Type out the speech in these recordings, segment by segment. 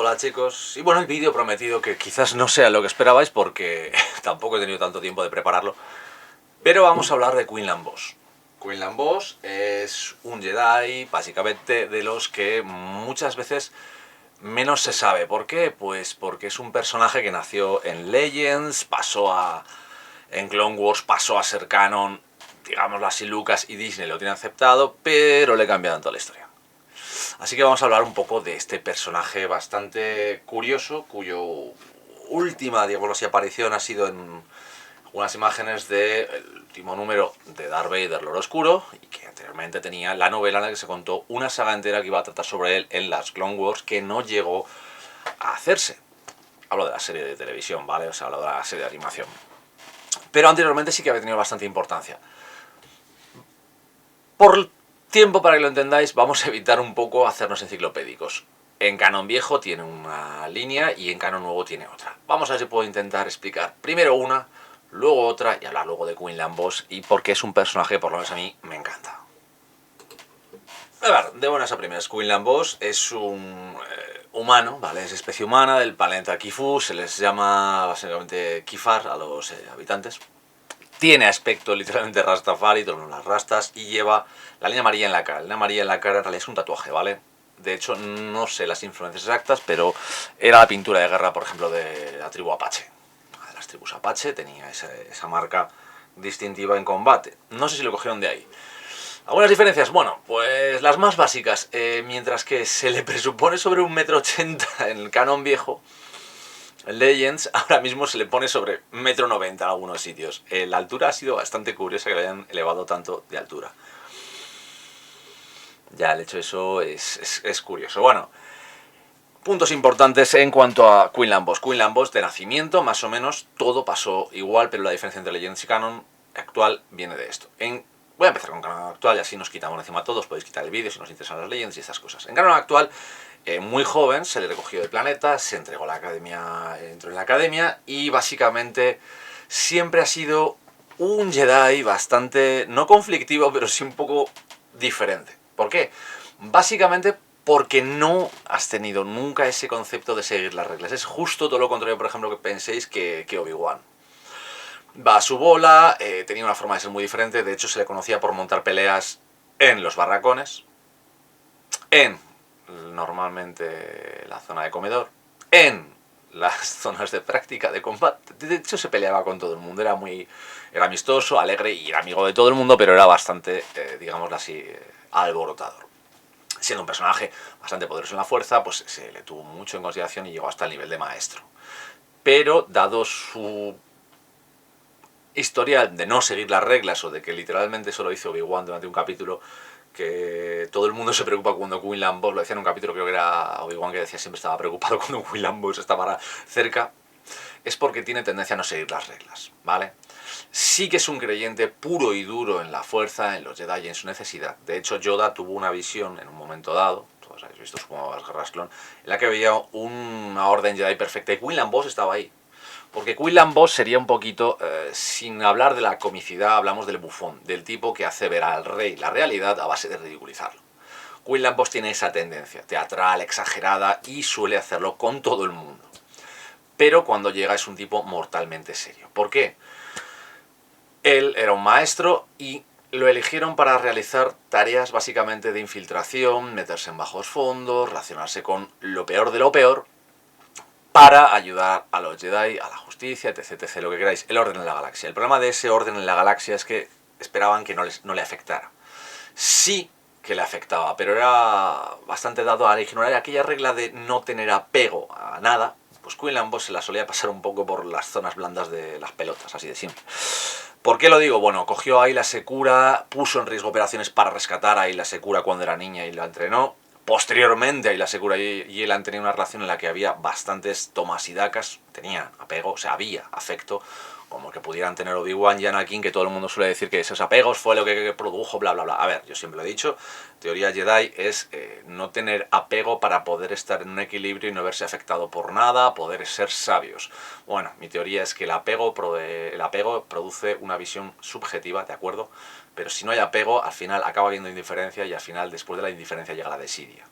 Hola chicos, y bueno, el vídeo prometido que quizás no sea lo que esperabais porque tampoco he tenido tanto tiempo de prepararlo, pero vamos a hablar de Quinlan Vos. Quinlan Vos es un Jedi, básicamente, de los que muchas veces menos se sabe. ¿Por qué? Pues porque es un personaje que nació en Legends, en Clone Wars pasó a ser canon, digámoslo así, Lucas y Disney lo tienen aceptado, pero le cambiaron toda la historia. Así que vamos a hablar un poco de este personaje bastante curioso, cuyo última, digamos así, aparición ha sido en unas imágenes del último número de Darth Vader, Lord Oscuro, y que anteriormente tenía la novela en la que se contó una saga entera que iba a tratar sobre él en las Clone Wars, que no llegó a hacerse. Hablo de la serie de televisión, ¿vale? O sea, hablo de la serie de animación. Pero anteriormente sí que había tenido bastante importancia. Por tiempo, para que lo entendáis, vamos a evitar un poco hacernos enciclopédicos. En canon viejo tiene una línea y en canon nuevo tiene otra. Vamos a ver si puedo intentar explicar primero una, luego otra y hablar luego de Quinlan Vos y por qué es un personaje que por lo menos a mí me encanta. A ver, de buenas a primeras, Quinlan Vos es un humano, ¿vale? Es especie humana del planeta Kifu, se les llama básicamente Kifar a los habitantes. Tiene aspecto literalmente Rastafari, todas las rastas, y lleva la línea amarilla en la cara. La línea amarilla en la cara en realidad es un tatuaje, ¿vale? De hecho, no sé las influencias exactas, pero era la pintura de guerra, por ejemplo, de la tribu Apache. De las tribus Apache tenía esa marca distintiva en combate. No sé si lo cogieron de ahí. ¿Algunas diferencias? Bueno, pues las más básicas. Mientras que se le presupone sobre 1,80 m en el canon viejo, en Legends ahora mismo se le pone sobre 1,90 m en algunos sitios. La altura ha sido bastante curiosa que lo hayan elevado tanto de altura. Ya el hecho de eso es curioso. Bueno, puntos importantes en cuanto a Quinlan Vos. Quinlan Vos de nacimiento, más o menos, todo pasó igual, pero la diferencia entre Legends y canon actual viene de esto. Voy a empezar con canon actual y así nos quitamos encima todos. Podéis quitar el vídeo si nos interesan las Legends y estas cosas. En canon actual, muy joven, se le recogió del planeta, se entregó a la academia, entró en la academia y básicamente siempre ha sido un Jedi bastante, no conflictivo, pero sí un poco diferente. ¿Por qué? Básicamente porque no has tenido nunca ese concepto de seguir las reglas. Es justo todo lo contrario, por ejemplo, que penséis que Obi-Wan. Va a su bola, tenía una forma de ser muy diferente, de hecho se le conocía por montar peleas en los barracones, en normalmente la zona de comedor, en las zonas de práctica de combate. De hecho se peleaba con todo el mundo, era amistoso, alegre y era amigo de todo el mundo, pero era bastante, digámoslo así, alborotador. Siendo un personaje bastante poderoso en la fuerza, pues se le tuvo mucho en consideración y llegó hasta el nivel de maestro. Pero dado su historial de no seguir las reglas o de que literalmente solo hizo Obi-Wan durante un capítulo, que todo el mundo se preocupa cuando Quinlan Vos, lo decía en un capítulo, creo que era Obi-Wan que decía siempre estaba preocupado cuando Quinlan Vos estaba cerca, es porque tiene tendencia a no seguir las reglas, ¿vale? Sí que es un creyente puro y duro en la fuerza, en los Jedi y en su necesidad. De hecho, Yoda tuvo una visión en un momento dado, todos habéis visto supongo las guerras clon, en la que veía una orden Jedi perfecta y Quinlan Vos estaba ahí. Porque Quinlan Vos sería un poquito, sin hablar de la comicidad, hablamos del bufón, del tipo que hace ver al rey la realidad a base de ridiculizarlo. Quinlan Vos tiene esa tendencia teatral, exagerada y suele hacerlo con todo el mundo. Pero cuando llega es un tipo mortalmente serio. ¿Por qué? Él era un maestro y lo eligieron para realizar tareas básicamente de infiltración, meterse en bajos fondos, relacionarse con lo peor de lo peor, para ayudar a los Jedi, a la justicia, etc, etc, lo que queráis, el orden en la galaxia. El problema de ese orden en la galaxia es que esperaban que no le afectara. Sí que le afectaba, pero era bastante dado a ignorar aquella regla de no tener apego a nada. Pues Quinlan Vos se la solía pasar un poco por las zonas blandas de las pelotas, así de simple. ¿Por qué lo digo? Bueno, cogió a Aayla Secura, puso en riesgo operaciones para rescatar a Aayla Secura cuando era niña y la entrenó. Posteriormente, Aayla Secura y él han tenido una relación en la que había bastantes tomas y dacas, tenía apego, o sea, había afecto, como que pudieran tener Obi-Wan y Anakin, que todo el mundo suele decir que esos apegos fue lo que produjo, bla, bla, bla. A ver, yo siempre lo he dicho, teoría Jedi es no tener apego para poder estar en un equilibrio y no verse afectado por nada, poder ser sabios. Bueno, mi teoría es que el apego produce una visión subjetiva, ¿de acuerdo? Pero si no hay apego, al final acaba habiendo indiferencia y al final, después de la indiferencia, llega la desidia.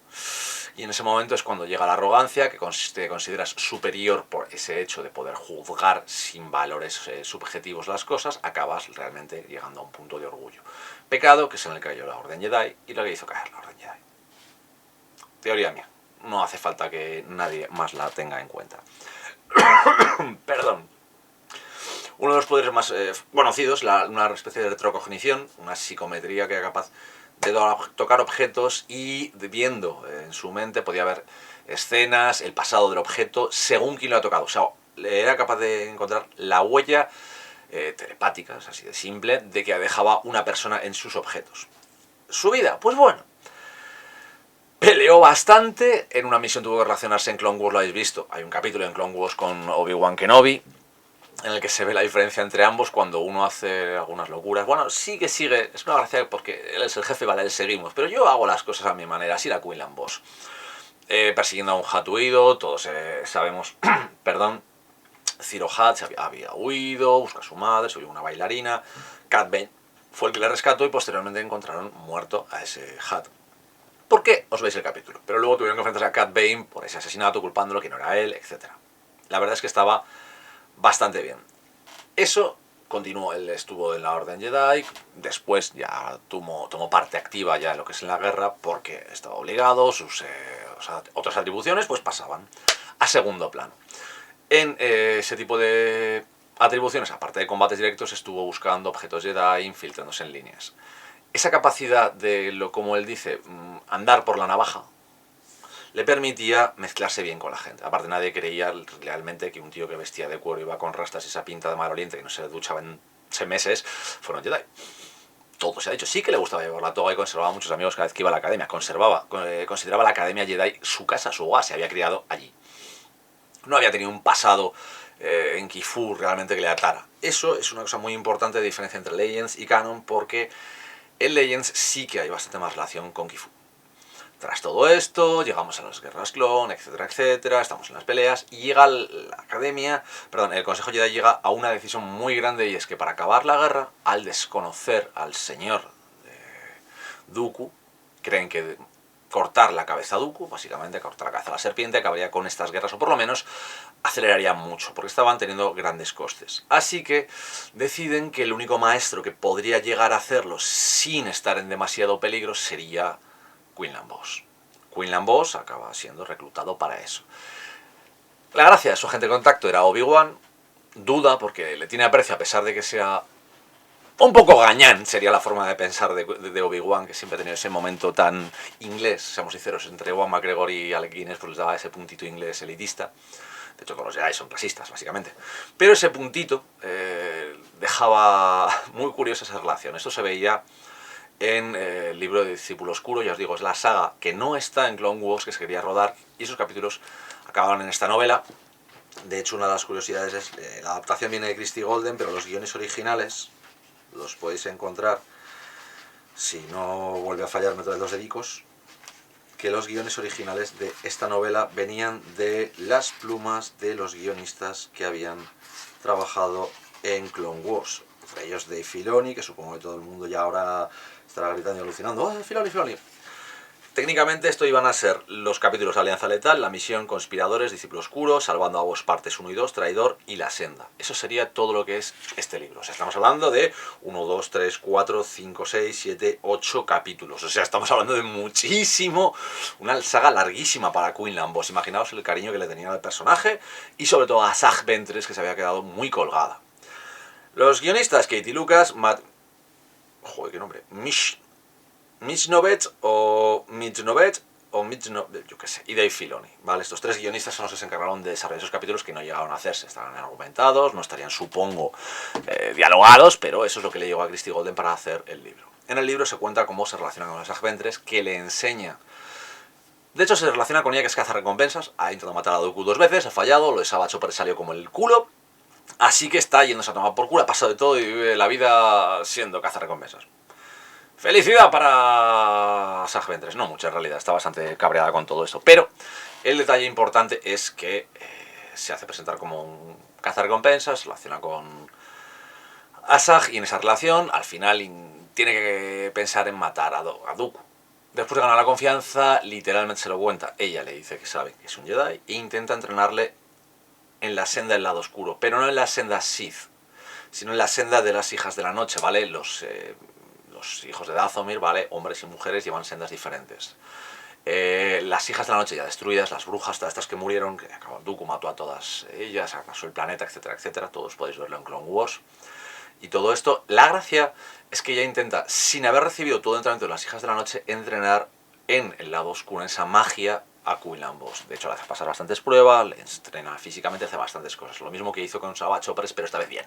y en ese momento es cuando llega la arrogancia, que te consideras superior por ese hecho de poder juzgar sin valores subjetivos las cosas, acabas realmente llegando a un punto de orgullo. Pecado que es en el que cayó la Orden Jedi y lo que hizo caer la Orden Jedi. Teoría mía, no hace falta que nadie más la tenga en cuenta. Perdón. Uno de los poderes más conocidos, una especie de retrocognición, una psicometría que era capaz de tocar objetos y viendo en su mente podía ver escenas, el pasado del objeto, según quien lo ha tocado. O sea, era capaz de encontrar la huella telepática, es así de simple, de que dejaba una persona en sus objetos. Su vida, pues bueno, peleó bastante, en una misión tuvo que relacionarse en Clone Wars, lo habéis visto, hay un capítulo en Clone Wars con Obi-Wan Kenobi, en el que se ve la diferencia entre ambos cuando uno hace algunas locuras. Bueno, sigue, es una gracia porque él es el jefe, vale, él seguimos, pero yo hago las cosas a mi manera, así era Quinlan Vos. Persiguiendo a un Hutt huido, todos sabemos, perdón, Ziro Hutt había huido, busca a su madre, se vio una bailarina, Cad Bane fue el que le rescató y posteriormente encontraron muerto a ese Hutt. ¿Por qué? Os veis el capítulo. Pero luego tuvieron que enfrentarse a Cad Bane por ese asesinato, culpándolo que no era él, etc. La verdad es que estaba bastante bien. Eso continuó, él estuvo en la Orden Jedi, después ya tomó parte activa ya en lo que es en la guerra, porque estaba obligado, sus otras atribuciones pues pasaban a segundo plano. En ese tipo de atribuciones, aparte de combates directos, estuvo buscando objetos Jedi, infiltrándose en líneas. Esa capacidad de, como él dice, andar por la navaja, le permitía mezclarse bien con la gente. Aparte, nadie creía realmente que un tío que vestía de cuero, iba con rastas y esa pinta de maloliente, que no se duchaba en 6 meses, fuera un Jedi. Todo se ha dicho. Sí que le gustaba llevar la toga y conservaba a muchos amigos cada vez que iba a la academia. Consideraba la Academia Jedi su casa, su hogar, se había criado allí. No había tenido un pasado en Kifur realmente que le atara. Eso es una cosa muy importante de diferencia entre Legends y Canon, porque en Legends sí que hay bastante más relación con Kifur. Tras todo esto, llegamos a las guerras clon, etcétera, etcétera, estamos en las peleas y llega la academia, perdón, el Consejo Jedi llega a una decisión muy grande y es que para acabar la guerra, al desconocer al señor Dooku, creen que cortar la cabeza a Dooku, básicamente cortar la cabeza a la serpiente, acabaría con estas guerras o por lo menos aceleraría mucho, porque estaban teniendo grandes costes. Así que deciden que el único maestro que podría llegar a hacerlo sin estar en demasiado peligro sería Quinlan Vos. Quinlan Vos acaba siendo reclutado para eso. La gracia de su agente de contacto era Obi-Wan, duda porque le tiene aprecio a pesar de que sea un poco gañán, sería la forma de pensar de Obi-Wan, que siempre ha tenido ese momento tan inglés, seamos sinceros, entre Ewan McGregor y Alec Guinness, pues les daba ese puntito inglés elitista. De hecho, todos los Jedi son clasistas, básicamente. Pero ese puntito dejaba muy curiosa esa relación. Esto se veía en el libro de Discípulo Oscuro, ya os digo, es la saga que no está en Clone Wars, que se quería rodar, y esos capítulos acabaron en esta novela. De hecho, una de las curiosidades es, la adaptación viene de Christie Golden, pero los guiones originales los podéis encontrar, si no vuelve a fallar Metro de los Dedicos, que los guiones originales de esta novela venían de las plumas de los guionistas que habían trabajado en Clone Wars. Entre ellos Dave Filoni, que supongo que todo el mundo ya ahora estará gritando y alucinando. ¡Oh, Filoni, Filoni! Técnicamente esto iban a ser los capítulos de Alianza Letal, La Misión, Conspiradores, Discípulo Oscuro, Salvando a Vos partes 1 y 2, Traidor y La Senda. Eso sería todo lo que es este libro. O sea, estamos hablando de 1, 2, 3, 4, 5, 6, 7, 8 capítulos. O sea, estamos hablando de muchísimo, una saga larguísima para Quinlan Vos. Imaginaos el cariño que le tenían al personaje y sobre todo a Asajj Ventress, que se había quedado muy colgada. Los guionistas, Katie Lucas, joder, qué nombre, Michnovet, yo qué sé, y Dave Filoni, ¿vale? Estos tres guionistas son los que se encargaron de desarrollar esos capítulos que no llegaron a hacerse, estaban argumentados, no estarían, supongo, dialogados, pero eso es lo que le llegó a Christie Golden para hacer el libro. En el libro se cuenta cómo se relaciona con Asajj Ventress, que le enseña. De hecho, se relaciona con ella, que es cazarrecompensas, ha intentado matar a Dooku 2 veces, ha fallado, lo de Savage Chopper salió como el culo, así que está yéndose a tomar por culo, ha pasado de todo y vive la vida siendo cazarrecompensas. Felicidad para Asajj Ventress, no mucha en realidad, está bastante cabreada con todo esto, pero el detalle importante es que se hace presentar como un cazarrecompensas, se relaciona con Asajj y en esa relación al final tiene que pensar en matar a Dooku. Después de ganar la confianza, literalmente se lo cuenta. Ella le dice que sabe que es un Jedi e intenta entrenarle en la senda del lado oscuro, pero no en la senda Sith, sino en la senda de las hijas de la noche, ¿vale? Los hijos de Dathomir, ¿vale? Hombres y mujeres llevan sendas diferentes. Las hijas de la noche ya destruidas, las brujas, todas estas que murieron, que acabó Dooku, mató a todas ellas, arrasó el planeta, etcétera, etcétera. Todos podéis verlo en Clone Wars. Y todo esto, la gracia es que ella intenta, sin haber recibido todo el entrenamiento de las hijas de la noche, entrenar en el lado oscuro, en esa magia, a Quinlan Vos. De hecho, le hace pasar bastantes pruebas, le entrena físicamente, hace bastantes cosas. Lo mismo que hizo con Savage Opress, pero esta vez bien.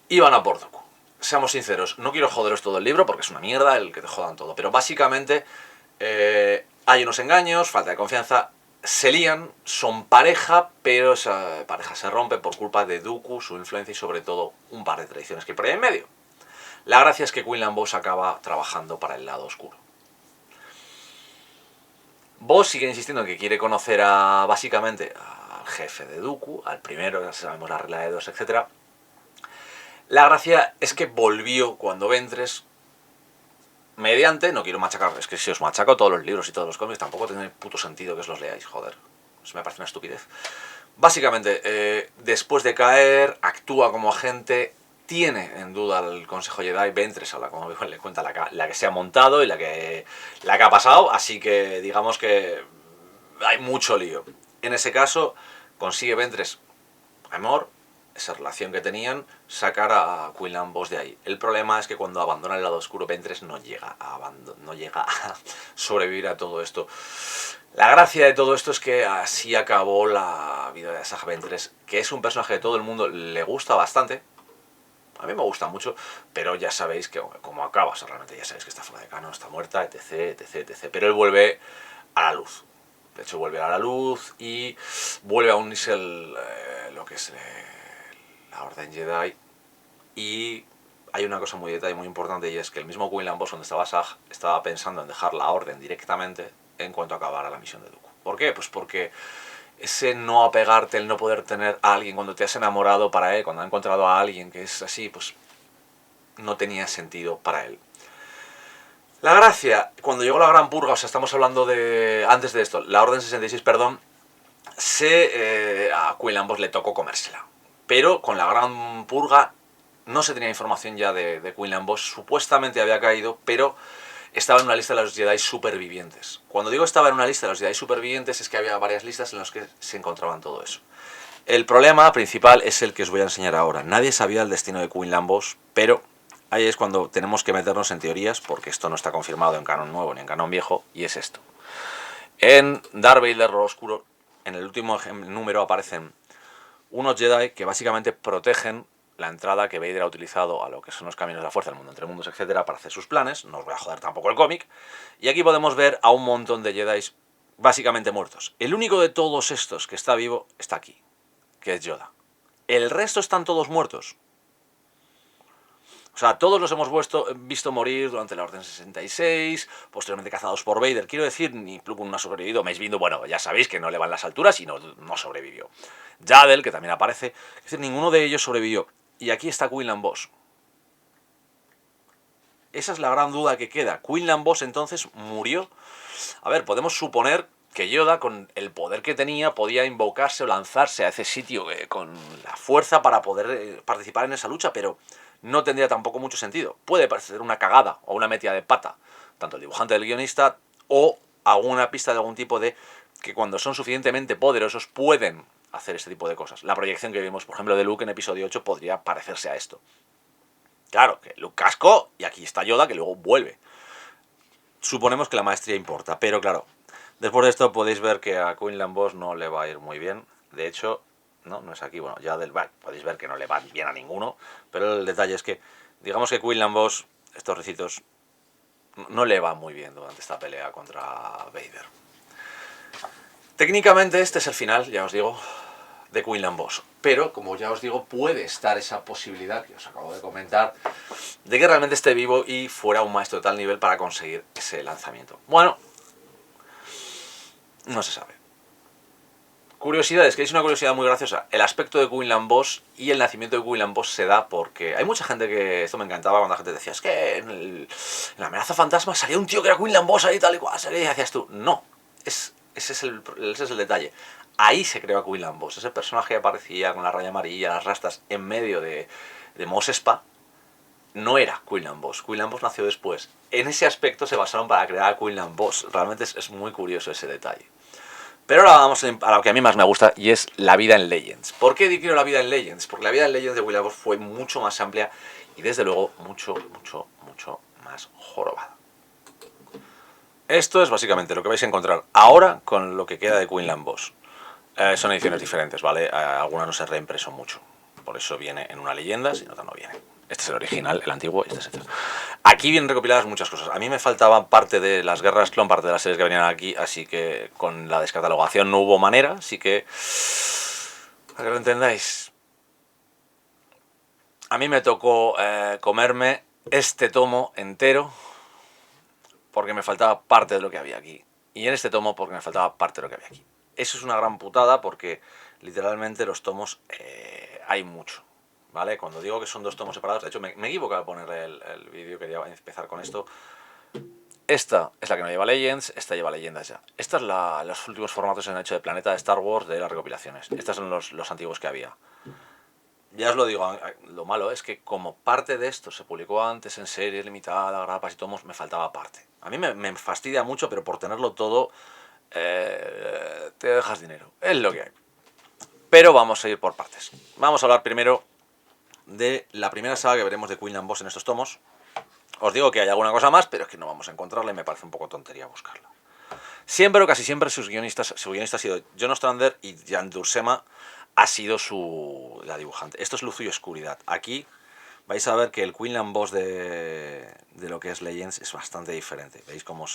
Y van a por Dooku. Seamos sinceros, no quiero joderos todo el libro porque es una mierda el que te jodan todo, pero básicamente hay unos engaños, falta de confianza, se lían, son pareja, pero esa pareja se rompe por culpa de Dooku, su influencia y sobre todo un par de traiciones que hay por ahí en medio. La gracia es que Quinlan Vos acaba trabajando para el lado oscuro. Vos sigue insistiendo en que quiere conocer a, básicamente, al jefe de Dooku, al primero, ya sabemos la regla de dos, etc. La gracia es que volvió cuando Ventress, mediante, no quiero machacar, es que si os machaco todos los libros y todos los cómics, tampoco tiene puto sentido que os los leáis, joder. Eso me parece una estupidez. Básicamente, después de caer, actúa como agente, tiene en duda el Consejo Jedi, Ventress, como le cuenta, la que se ha montado y la que ha pasado, así que digamos que hay mucho lío. En ese caso, consigue Ventress amor, esa relación que tenían, sacar a Quinlan Vos de ahí. El problema es que cuando abandona el lado oscuro, Ventress no llega a sobrevivir a todo esto. La gracia de todo esto es que así acabó la vida de Asajj Ventress, que es un personaje que todo el mundo le gusta bastante. A mí me gusta mucho, pero ya sabéis que como acaba, o sea, realmente ya sabéis que está fuera de canon, está muerta, etc, etc, etc. Pero él vuelve a la luz. De hecho, vuelve a la luz y vuelve a unirse lo que es la Orden Jedi. Y hay una cosa muy detalle, muy importante, y es que el mismo Quinlan Vos, donde estaba Asajj, estaba pensando en dejar la Orden directamente en cuanto acabara la misión de Dooku. ¿Por qué? Pues porque ese no apegarte, el no poder tener a alguien cuando te has enamorado para él, cuando has encontrado a alguien que es así, pues no tenía sentido para él. La gracia, cuando llegó la Gran Purga, o sea, estamos hablando de antes de esto, la Orden 66, perdón, a Quinlan Vos le tocó comérsela. Pero con la Gran Purga no se tenía información ya de Quinlan Vos, supuestamente había caído, pero estaba en una lista de los Jedi supervivientes. Cuando digo estaba en una lista de los Jedi supervivientes es que había varias listas en las que se encontraban todo eso. El problema principal es el que os voy a enseñar ahora. Nadie sabía el destino de Quinlan Vos, pero ahí es cuando tenemos que meternos en teorías, porque esto no está confirmado en canon nuevo ni en canon viejo, y es esto. En Darth Vader lo Oscuro, en el último número aparecen unos Jedi que básicamente protegen la entrada que Vader ha utilizado a lo que son los caminos de la fuerza, el mundo entre mundos, etcétera, para hacer sus planes. No os voy a joder tampoco el cómic. Y aquí podemos ver a un montón de Jedi básicamente muertos. El único de todos estos que está vivo está aquí, que es Yoda. El resto están todos muertos. O sea, todos los hemos visto morir durante la Orden 66, posteriormente cazados por Vader. Quiero decir, ni Plo Koon no ha sobrevivido. Mace Windu, bueno, ya sabéis que no le van las alturas y no sobrevivió. Yaddle, que también aparece. Es decir, ninguno de ellos sobrevivió. Y aquí está Quinlan Vos. Esa es la gran duda que queda. Quinlan Vos entonces murió. A ver, podemos suponer que Yoda, con el poder que tenía, podía invocarse o lanzarse a ese sitio con la fuerza para poder participar en esa lucha, pero no tendría tampoco mucho sentido. Puede parecer una cagada o una metida de pata, tanto el dibujante del guionista o alguna pista de algún tipo de que cuando son suficientemente poderosos pueden hacer este tipo de cosas. La proyección que vimos, por ejemplo, de Luke en episodio 8 podría parecerse a esto. Claro, que Luke cascó y aquí está Yoda que luego vuelve. Suponemos que la maestría importa, pero claro, después de esto podéis ver que a Quinlan Vos no le va a ir muy bien. De hecho, no es aquí, bueno, ya podéis ver que no le va bien a ninguno, pero el detalle es que, digamos que Quinlan Vos, estos recitos, no le va muy bien durante esta pelea contra Vader. Técnicamente este es el final, ya os digo, de Quinlan Vos, pero como ya os digo, puede estar esa posibilidad que os acabo de comentar de que realmente esté vivo y fuera un maestro de tal nivel para conseguir ese lanzamiento. Bueno, no se sabe. Curiosidades, que es una curiosidad muy graciosa. El aspecto de Quinlan Vos y el nacimiento de Quinlan Vos se da porque hay mucha gente que... Esto me encantaba cuando la gente decía, es que en la amenaza fantasma salía un tío que era Quinlan Vos ahí tal y cual, y decías tú, no, ese es el detalle. Ahí se creó a Quinlan Vos, ese personaje que aparecía con la raya amarilla, las rastas en medio de Mos Espa, no era Quinlan Vos. Quinlan Vos nació después. En ese aspecto se basaron para crear a Quinlan Vos. Realmente es muy curioso ese detalle. Pero ahora vamos a lo que a mí más me gusta, y es la vida en Legends. ¿Por qué quiero la vida en Legends? Porque la vida en Legends de Quinlan Vos fue mucho más amplia y desde luego mucho más jorobada. Esto es básicamente lo que vais a encontrar ahora con lo que queda de Quinlan Vos. Son ediciones diferentes, ¿vale? Algunas no se reimpreso mucho. Por eso viene en una leyenda, si no, no viene. Este es el original, el antiguo, y este es el... Aquí vienen recopiladas muchas cosas. A mí me faltaba parte de las guerras clon, parte de las series que venían aquí, así que con la descatalogación no hubo manera, así que... Para que lo entendáis. A mí me tocó comerme este tomo entero porque me faltaba parte de lo que había aquí. Y en este tomo porque me faltaba parte de lo que había aquí. Eso es una gran putada porque literalmente los tomos hay mucho, ¿vale? Cuando digo que son dos tomos separados, de hecho me he equivocado al poner el vídeo, quería empezar con esto. Esta es la que no lleva Legends, esta lleva leyendas ya. Esta es los últimos formatos que han hecho de Planeta de Star Wars de las recopilaciones. Estos son los antiguos que había. Ya os lo digo, lo malo es que como parte de esto se publicó antes en serie limitada, grapas y tomos, me faltaba parte. A mí me fastidia mucho, pero por tenerlo todo te dejas dinero. Es lo que hay. Pero vamos a ir por partes. Vamos a hablar primero de la primera saga que veremos de Quinlan Vos en estos tomos. Os digo que hay alguna cosa más, pero es que no vamos a encontrarla y me parece un poco tontería buscarla. Siempre o casi siempre su guionista ha sido John Ostrander y Jan Duursema ha sido la dibujante. Esto es luz y oscuridad. Aquí vais a ver que el Quinlan Vos de lo que es Legends es bastante diferente. Veis cómo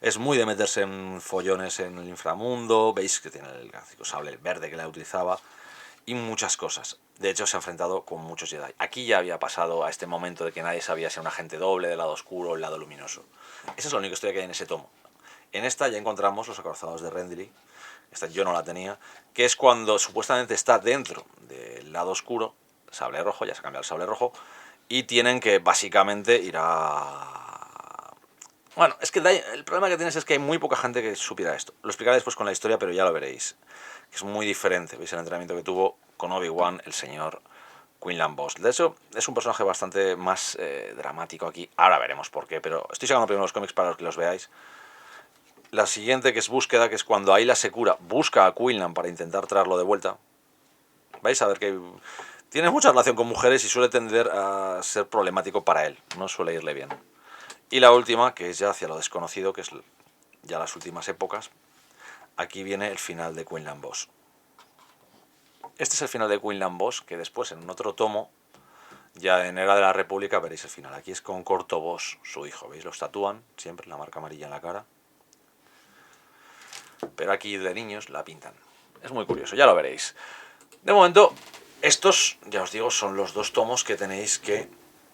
es muy de meterse en follones en el inframundo. Veis que tiene el gráfico sable verde que la utilizaba y muchas cosas. De hecho se ha enfrentado con muchos Jedi. Aquí ya había pasado a este momento de que nadie sabía si era un agente doble, del lado oscuro o el lado luminoso. Esa es la única historia que hay en ese tomo. En esta ya encontramos los acorazados de Renly. Esta yo no la tenía, que es cuando supuestamente está dentro del lado oscuro, sable rojo, ya se ha cambiado el sable rojo, y tienen que básicamente ir a... Bueno, es que el problema que tienes es que hay muy poca gente que supiera esto. Lo explicaré después con la historia, pero ya lo veréis. Que es muy diferente, veis el entrenamiento que tuvo con Obi-Wan, el señor Quinlan Vos. De hecho, es un personaje bastante más dramático aquí. Ahora veremos por qué, pero estoy sacando primero los cómics para que los veáis. La siguiente, que es búsqueda, que es cuando Ayla Secura busca a Quinlan para intentar traerlo de vuelta. Vais a ver que tiene mucha relación con mujeres y suele tender a ser problemático para él. No suele irle bien. Y la última, que es ya hacia lo desconocido, que es ya las últimas épocas. Aquí viene el final de Quinlan Vos. Este es el final de Quinlan Vos, que después en otro tomo, ya en Era de la República, veréis el final. Aquí es con Corto Vos, su hijo. ¿Veis? Los tatúan siempre, la marca amarilla en la cara. Pero aquí de niños la pintan. Es muy curioso, ya lo veréis. De momento, estos, ya os digo, son los dos tomos que tenéis que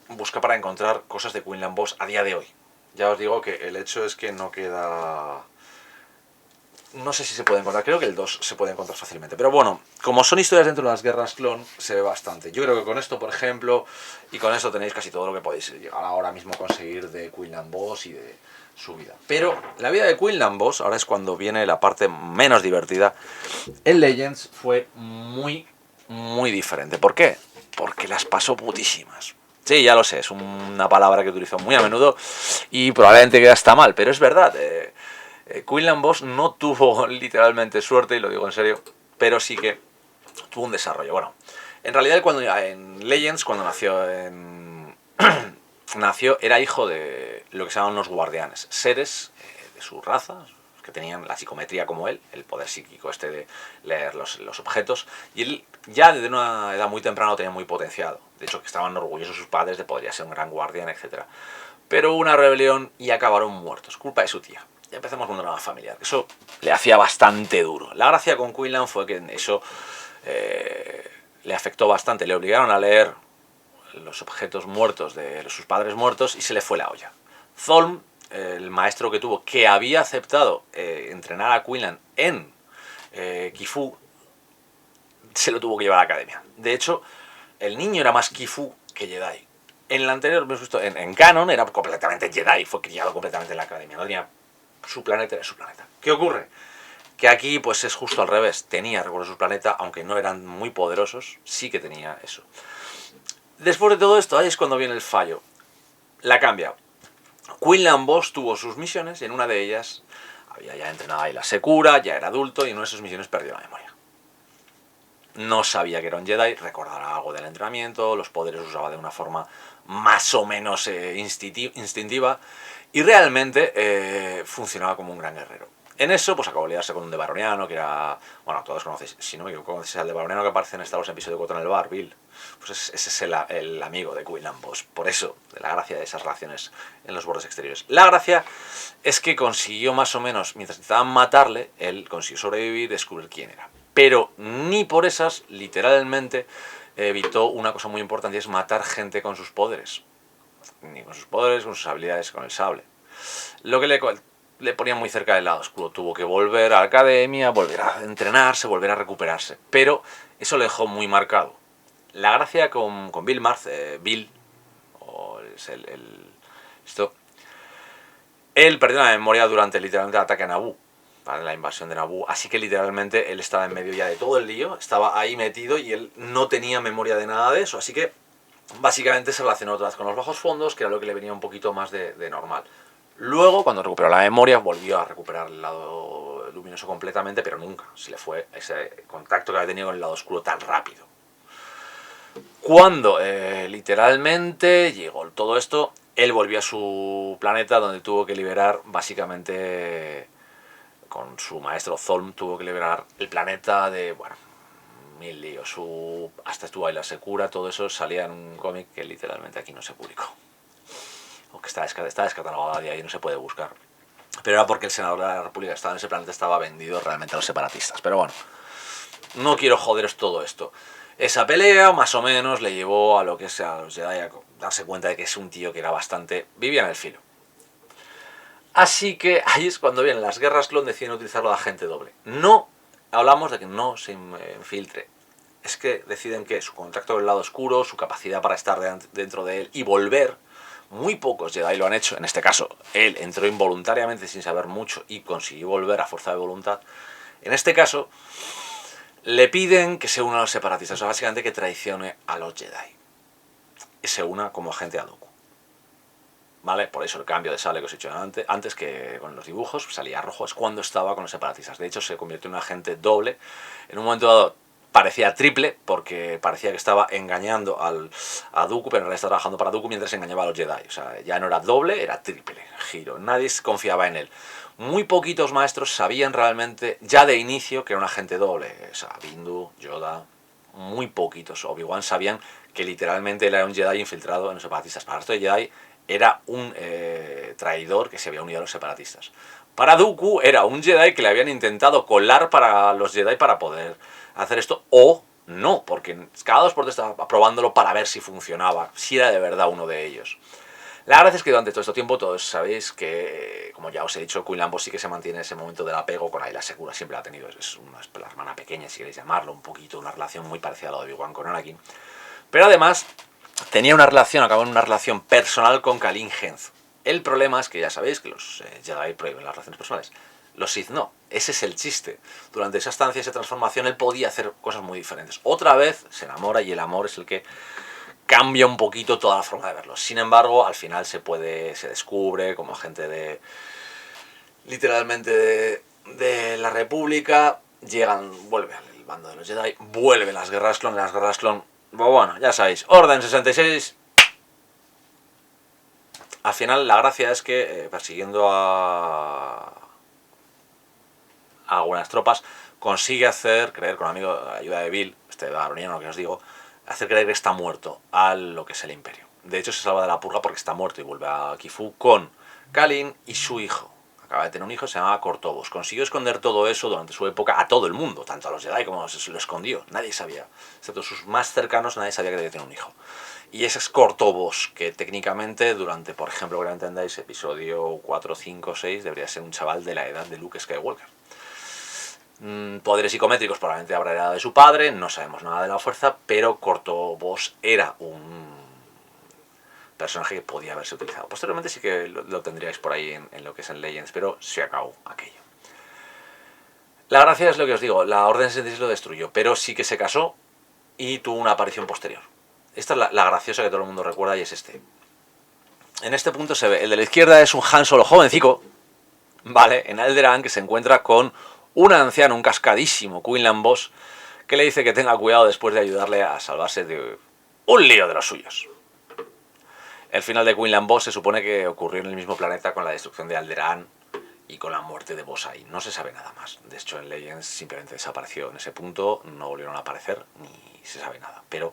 buscar para encontrar cosas de Quinlan Vos a día de hoy. Ya os digo que el hecho es que no queda... No sé si se puede encontrar, creo que el 2 se puede encontrar fácilmente. Pero bueno, como son historias dentro de las guerras clon, se ve bastante. Yo creo que con esto, por ejemplo, y con esto tenéis casi todo lo que podéis llegar ahora mismo a conseguir de Quinlan Vos y de su vida. Pero la vida de Quinlan Vos, ahora es cuando viene la parte menos divertida. En Legends fue muy diferente. ¿Por qué? Porque las pasó putísimas. Sí, ya lo sé, es una palabra que utilizo muy a menudo y probablemente queda hasta mal, pero es verdad. Quinlan Vos no tuvo literalmente suerte, y lo digo en serio, pero sí que tuvo un desarrollo. Bueno, en realidad en Legends, cuando nació, era hijo de lo que se llaman los guardianes, seres de su raza, que tenían la psicometría como él, el poder psíquico este de leer los objetos, y él ya desde una edad muy temprana lo tenía muy potenciado. De hecho, que estaban orgullosos sus padres de podría ser un gran guardián, etc. Pero hubo una rebelión y acabaron muertos, culpa de su tía. Ya empezamos con un drama familiar. Eso le hacía bastante duro. La gracia con Quinlan fue que eso le afectó bastante. Le obligaron a leer los objetos muertos de sus padres muertos y se le fue la olla. Thorm, el maestro que tuvo, que había aceptado entrenar a Quinlan en K'ifu se lo tuvo que llevar a la academia. De hecho, el niño era más K'ifu que Jedi. En el anterior, hemos visto, en Canon era completamente Jedi, fue criado completamente en la academia, no tenía su planeta, era su planeta. ¿Qué ocurre? Que aquí pues es justo al revés, tenía recursos su planeta, aunque no eran muy poderosos, sí que tenía eso. Después de todo esto, ahí es cuando viene el fallo. La cambia. Quinlan Vos tuvo sus misiones y en una de ellas había ya entrenado a Aayla Secura, ya era adulto y en una de sus misiones perdió la memoria. No sabía que era un Jedi, recordaba algo del entrenamiento, los poderes los usaba de una forma más o menos instintiva y realmente funcionaba como un gran guerrero. En eso, pues acabó de liarse con un debaroniano que era... Bueno, todos conocéis, si no me equivoco, conocéis al debaroniano que aparece en Star Wars episodio 4 en el bar, Bill. Pues ese es el amigo de Quinlan Vos. Por eso, de la gracia de esas relaciones en los bordes exteriores. La gracia es que consiguió más o menos, mientras intentaban matarle, él consiguió sobrevivir y descubrir quién era. Pero ni por esas, literalmente, evitó una cosa muy importante y es matar gente con sus poderes. Ni con sus poderes, con sus habilidades, con el sable. Lo que le ponía muy cerca del lado oscuro. Tuvo que volver a la academia, volver a entrenarse, volver a recuperarse. Pero eso le dejó muy marcado. La gracia con Bill Marth, Bill, o es él perdió la memoria durante literalmente el ataque a Naboo, para la invasión de Naboo, así que literalmente él estaba en medio ya de todo el lío, estaba ahí metido y él no tenía memoria de nada de eso, así que básicamente se relacionó otra vez con los bajos fondos, que era lo que le venía un poquito más de normal. Luego, cuando recuperó la memoria, volvió a recuperar el lado luminoso completamente, pero nunca se le fue ese contacto que había tenido con el lado oscuro tan rápido. Cuando literalmente llegó todo esto, él volvió a su planeta donde tuvo que liberar básicamente con su maestro Zolm, tuvo que liberar el planeta de, bueno, mil líos. Hasta estuvo Aayla Secura, todo eso salía en un cómic que literalmente aquí no se publicó. O que está descatalogado de ahí, no se puede buscar. Pero era porque el senador de la República que estaba en ese planeta estaba vendido realmente a los separatistas. Pero bueno, no quiero joderos todo esto. Esa pelea, más o menos, le llevó a lo que es a los Jedi a darse cuenta de que es un tío que era bastante... vivía en el filo. Así que ahí es cuando vienen las guerras clon, deciden utilizarlo de agente doble. No hablamos de que no se infiltre. Es que deciden que su contacto con el lado oscuro, su capacidad para estar dentro de él y volver, muy pocos Jedi lo han hecho. En este caso, él entró involuntariamente sin saber mucho y consiguió volver a fuerza de voluntad. En este caso, le piden que se una a los separatistas, o sea, básicamente que traicione a los Jedi. Y se una como agente a Dooku. ¿Vale? Por eso el cambio de sable que os he dicho antes, que con los dibujos salía rojo, es cuando estaba con los separatistas. De hecho, se convirtió en un agente doble. En un momento dado parecía triple, porque parecía que estaba engañando a Dooku, pero en realidad estaba trabajando para Dooku mientras engañaba a los Jedi. O sea, ya no era doble, era triple giro. Nadie confiaba en él. Muy poquitos maestros sabían realmente, ya de inicio, que era un agente doble. O sea, Bindu, Yoda, muy poquitos. Obi-Wan sabían que literalmente él era un Jedi infiltrado en los separatistas. Para el resto de Jedi era un traidor que se había unido a los separatistas. Para Dooku era un Jedi que le habían intentado colar para los Jedi para poder hacer esto, o no, porque cada 2x estaba probándolo para ver si funcionaba, si era de verdad uno de ellos. La verdad es que durante todo este tiempo todos sabéis que, como ya os he dicho, Quinlan Vos sí que se mantiene ese momento del apego con Aayla Secura, siempre la ha tenido, es la hermana pequeña, si queréis llamarlo, un poquito, una relación muy parecida a la de Obi-Wan con Anakin. Pero además tenía una relación, acabó en una relación personal con Kalin Genz. El problema es que ya sabéis que los Jedi prohíben las relaciones personales. Los Sith no. Ese es el chiste. Durante esa estancia, esa transformación, él podía hacer cosas muy diferentes. Otra vez se enamora y el amor es el que cambia un poquito toda la forma de verlo. Sin embargo, al final se descubre como agente de... literalmente de la República. Vuelve al bando de los Jedi, vuelven las guerras clon, bueno, ya sabéis, Orden 66. Al final la gracia es que persiguiendo a algunas tropas consigue hacer creer, con la ayuda de Bill, este baroniano que os digo, hacer creer que está muerto a lo que es el Imperio. De hecho se salva de la purga porque está muerto y vuelve a K'ifu con Kalin y su hijo. Acaba de tener un hijo, se llamaba Cortobos. Consiguió esconder todo eso durante su época a todo el mundo, tanto a los Jedi como se lo escondió. Nadie sabía, excepto sus más cercanos, nadie sabía que debía tener un hijo. Y ese es Cortobos, que técnicamente durante, por ejemplo, que lo entendáis, episodio 4, 5, 6, debería ser un chaval de la edad de Luke Skywalker. Poderes psicométricos probablemente habrá heredado de su padre, no sabemos nada de la fuerza, pero Corto-Boss era un personaje que podía haberse utilizado. Posteriormente sí que lo tendríais por ahí en lo que es en Legends, pero se acabó aquello. La gracia es lo que os digo, la Orden 66 lo destruyó, pero sí que se casó y tuvo una aparición posterior. Esta es la graciosa que todo el mundo recuerda y es este. En este punto se ve, el de la izquierda es un Han Solo jovencico, ¿vale? En Alderaan, que se encuentra con un anciano, un cascadísimo Quinlan Vos, que le dice que tenga cuidado después de ayudarle a salvarse de un lío de los suyos. El final de Quinlan Vos se supone que ocurrió en el mismo planeta con la destrucción de Alderaan y con la muerte de Vos ahí. No se sabe nada más. De hecho, en Legends simplemente desapareció en ese punto, no volvieron a aparecer, ni se sabe nada. Pero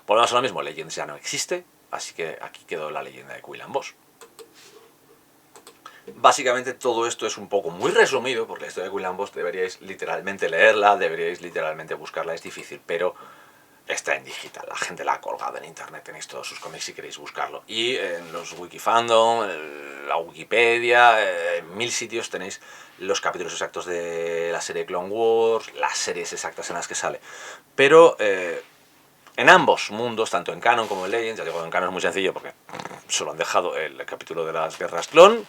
volvemos a lo mismo, Legends ya no existe, así que aquí quedó la leyenda de Quinlan Vos. Básicamente todo esto es un poco muy resumido, porque la historia de Quinlan Vos deberíais literalmente leerla, deberíais literalmente buscarla, es difícil, pero está en digital, la gente la ha colgado en internet, tenéis todos sus cómics si queréis buscarlo. Y en los Wikifandom, la Wikipedia, en 1000 sitios tenéis los capítulos exactos de la serie Clone Wars, las series exactas en las que sale. Pero en ambos mundos, tanto en Canon como en Legends, ya digo, en Canon es muy sencillo porque solo han dejado el capítulo de las guerras clon,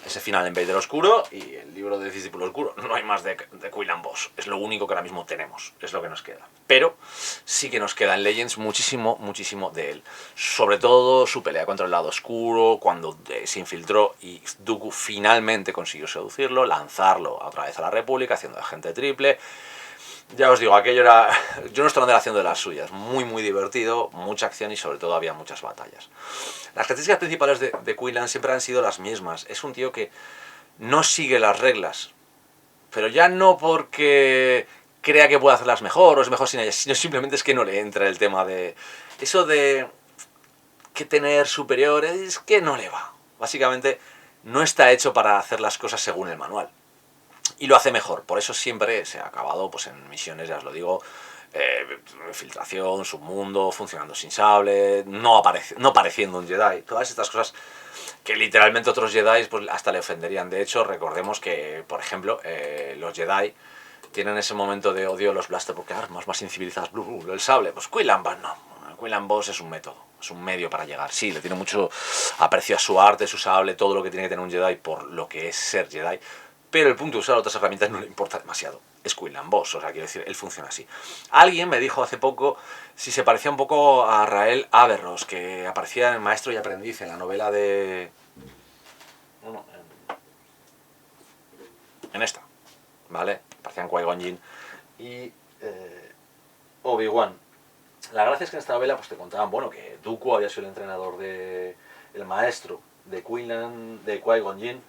ese final en Vader Oscuro y el libro de Discípulo Oscuro. No hay más de Quinlan Vos. Es lo único que ahora mismo tenemos. Es lo que nos queda. Pero sí que nos queda en Legends muchísimo, muchísimo de él. Sobre todo su pelea contra el lado oscuro, cuando se infiltró y Dooku finalmente consiguió seducirlo, lanzarlo otra vez a la República, haciendo agente triple. Ya os digo, aquello era... Yo no estoy haciendo de las suyas. Muy, muy divertido, mucha acción y sobre todo había muchas batallas. Las características principales de Quinlan siempre han sido las mismas. Es un tío que no sigue las reglas. Pero ya no porque crea que puede hacerlas mejor o es mejor sin ellas, sino simplemente es que no le entra el tema de... Eso de que tener superiores es que no le va. Básicamente no está hecho para hacer las cosas según el manual. Y lo hace mejor, por eso siempre se ha acabado pues en misiones, ya os lo digo, infiltración, submundo, funcionando sin sable, no pareciendo un Jedi, todas estas cosas que literalmente otros Jedi pues, hasta le ofenderían. De hecho, recordemos que, por ejemplo, los Jedi tienen ese momento de odio los blaster porque armas más incivilizadas, el sable, pues Quinlan Vos no. Quinlan Vos es un método, es un medio para llegar. Sí, le tiene mucho aprecio a su arte, su sable, todo lo que tiene que tener un Jedi por lo que es ser Jedi. Pero el punto de usar otras herramientas no le importa demasiado. Es Quinlan Vos, o sea, quiero decir, él funciona así. Alguien me dijo hace poco si se parecía un poco a Rael Averross, que aparecía en Maestro y Aprendiz, en la novela de... Bueno, en esta, ¿vale? Aparecían Qui-Gon Jinn y Obi-Wan. La gracia es que en esta novela pues te contaban, bueno, que Dooku había sido el entrenador de... el maestro de Quinlan, de Qui-Gon Jinn,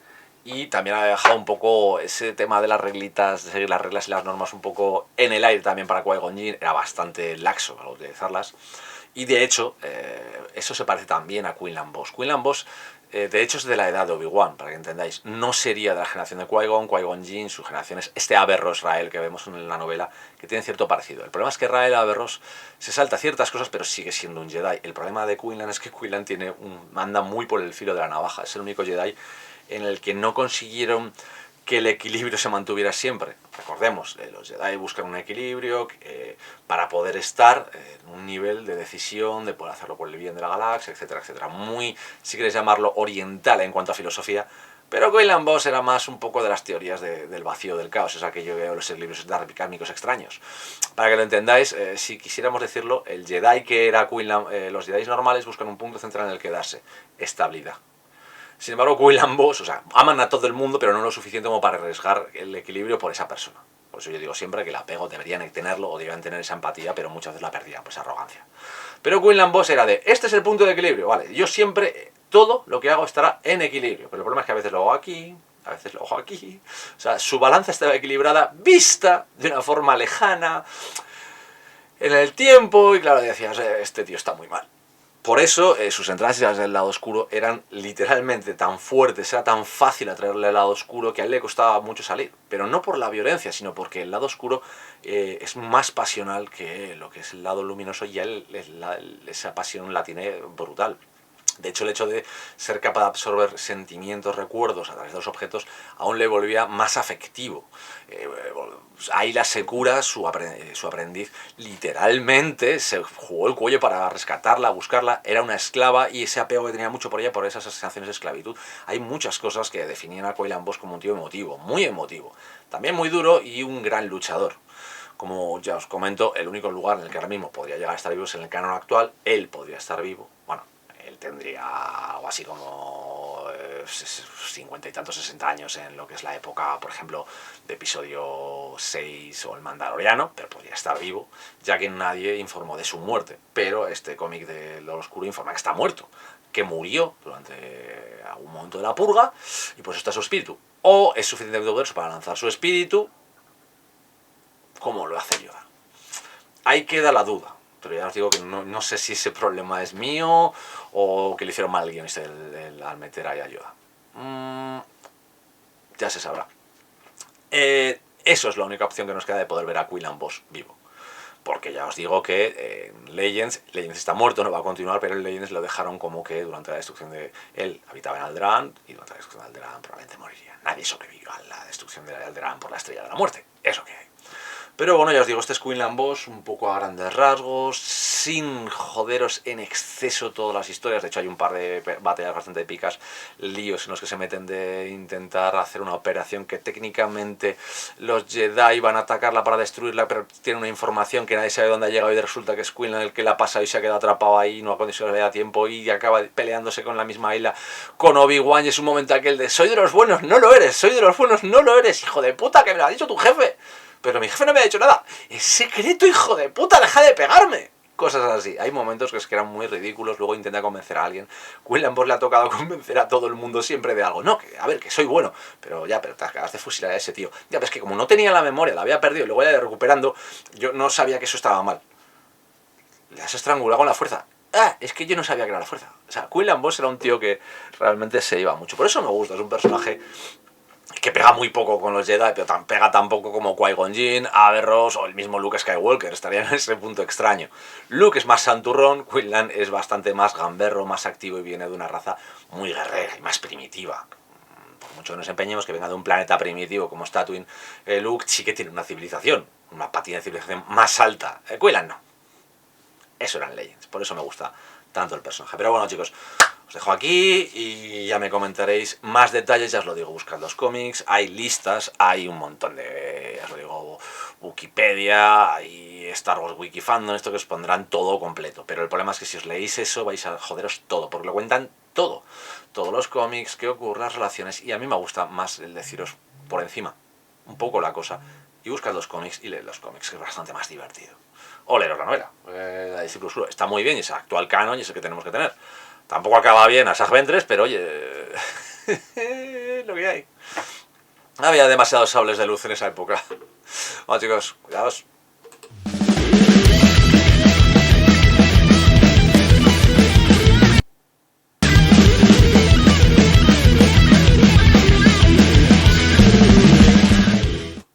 y también ha dejado un poco ese tema de las reglitas, de seguir las reglas y las normas un poco en el aire también para Qui-Gon Jinn. Era bastante laxo al utilizarlas. Y de hecho, eso se parece también a Quinlan Vos. Quinlan Vos, de hecho, es de la edad de Obi-Wan, para que entendáis. No sería de la generación de Qui-Gon. Qui-Gon Jinn, su generación es este Averross Rael que vemos en la novela, que tiene cierto parecido. El problema es que Rael Averross se salta ciertas cosas, pero sigue siendo un Jedi. El problema de Quinlan es que Quinlan anda muy por el filo de la navaja. Es el único Jedi en el que no consiguieron que el equilibrio se mantuviera siempre. Recordemos, los Jedi buscan un equilibrio para poder estar en un nivel de decisión, de poder hacerlo por el bien de la galaxia, etcétera, etcétera. Muy, si queréis llamarlo, oriental en cuanto a filosofía, pero Quinlan Vos era más un poco de las teorías del vacío del caos, es aquello que los equilibrios kármicos extraños. Para que lo entendáis, si quisiéramos decirlo, el Jedi que era Quinlan, los Jedi normales buscan un punto central en el que darse, estabilidad. Sin embargo, Quinlan Vos, o sea, aman a todo el mundo, pero no lo suficiente como para arriesgar el equilibrio por esa persona. Por eso yo digo siempre que el apego deberían tenerlo o deberían tener esa empatía, pero muchas veces la perdían, pues arrogancia. Pero Quinlan Vos era de, este es el punto de equilibrio, vale, yo siempre, todo lo que hago estará en equilibrio, pero el problema es que a veces lo hago aquí, a veces lo hago aquí, o sea, su balanza estaba equilibrada, vista de una forma lejana, en el tiempo, y claro, decías, este tío está muy mal. Por eso sus entradas del lado oscuro eran literalmente tan fuertes, era tan fácil atraerle al lado oscuro que a él le costaba mucho salir. Pero no por la violencia, sino porque el lado oscuro es más pasional que lo que es el lado luminoso y a él esa pasión la tiene brutal. De hecho, el hecho de ser capaz de absorber sentimientos, recuerdos a través de los objetos, aún le volvía más afectivo. Ayla Secura, su aprendiz, literalmente se jugó el cuello para rescatarla, buscarla, era una esclava y ese apego que tenía mucho por ella por esas sensaciones de esclavitud. Hay muchas cosas que definían a Quinlan Vos como un tío emotivo, muy emotivo, también muy duro y un gran luchador. Como ya os comento, el único lugar en el que ahora mismo podría llegar a estar vivo es en el canon actual. Él podría estar vivo, bueno, él tendría algo así como 50 y tantos, 60 años en lo que es la época, por ejemplo, de episodio 6 o el Mandaloriano, pero podría estar vivo, ya que nadie informó de su muerte. Pero este cómic de Lo Oscuro informa que está muerto, que murió durante algún momento de la purga, y pues está su espíritu. O es suficientemente poderoso para lanzar su espíritu, como lo hace Yoda. Ahí queda la duda. Pero ya os digo que no sé si ese problema es mío o que le hicieron mal al guionista al meter ahí a Yoda. Ya se sabrá. Eso es la única opción que nos queda de poder ver a Quinlan Vos vivo. Porque ya os digo que Legends está muerto, no va a continuar, pero en Legends lo dejaron como que durante la destrucción de... Él habitaba en Alderaan y durante la destrucción de Alderaan probablemente moriría. Nadie sobrevivió a la destrucción de Alderaan por la Estrella de la Muerte. Eso que hay. Pero bueno, ya os digo, este es Quinlan Vos, un poco a grandes rasgos, sin joderos en exceso todas las historias. De hecho, hay un par de batallas bastante épicas, líos en los que se meten de intentar hacer una operación que técnicamente los Jedi van a atacarla para destruirla, pero tiene una información que nadie sabe dónde ha llegado y resulta que es Quinlan el que la ha pasado y se ha quedado atrapado ahí y no ha conseguido le tiempo y acaba peleándose con la misma isla con Obi-Wan y es un momento aquel de soy de los buenos, no lo eres, soy de los buenos, no lo eres, hijo de puta, que me lo ha dicho tu jefe. Pero mi jefe no me ha dicho nada. Es secreto, hijo de puta, deja de pegarme. Cosas así. Hay momentos que es que eran muy ridículos. Luego intenta convencer a alguien. Quinlan Vos le ha tocado convencer a todo el mundo siempre de algo. No, que a ver, que soy bueno. Pero te acabas de fusilar a ese tío. Ya ves que como no tenía la memoria, la había perdido y luego ya recuperando, yo no sabía que eso estaba mal. Le has estrangulado con la fuerza. Es que yo no sabía que era la fuerza. O sea, Quinlan Vos era un tío que realmente se iba mucho. Por eso me gusta. Es un personaje que pega muy poco con los Jedi, pero pega tan poco como Qui-Gon Jinn, Averross o el mismo Luke Skywalker, estaría en ese punto extraño. Luke es más santurrón, Quinlan es bastante más gamberro, más activo y viene de una raza muy guerrera y más primitiva. Por mucho que nos empeñemos que venga de un planeta primitivo como Tatooine, Luke sí que tiene una civilización, una patina de civilización más alta. Quinlan no. Eso eran Legends, por eso me gusta tanto el personaje. Pero bueno, chicos, os dejo aquí y ya me comentaréis más detalles, ya os lo digo, buscad los cómics, hay listas, hay un montón de, ya os lo digo, Wikipedia, hay Star Wars Wiki Fandom, esto que os pondrán todo completo. Pero el problema es que si os leéis eso vais a joderos todo, porque lo cuentan todo. Todos los cómics, qué ocurre, las relaciones, y a mí me gusta más el deciros por encima un poco la cosa, y buscad los cómics y leed los cómics, que es bastante más divertido. O leeros la novela, la Discípulo Oscuro, está muy bien y es actual canon y es el que tenemos que tener. Tampoco acaba bien a Sag Ventress, pero oye, lo que hay. Había demasiados sables de luz en esa época. Bueno chicos, cuidaos.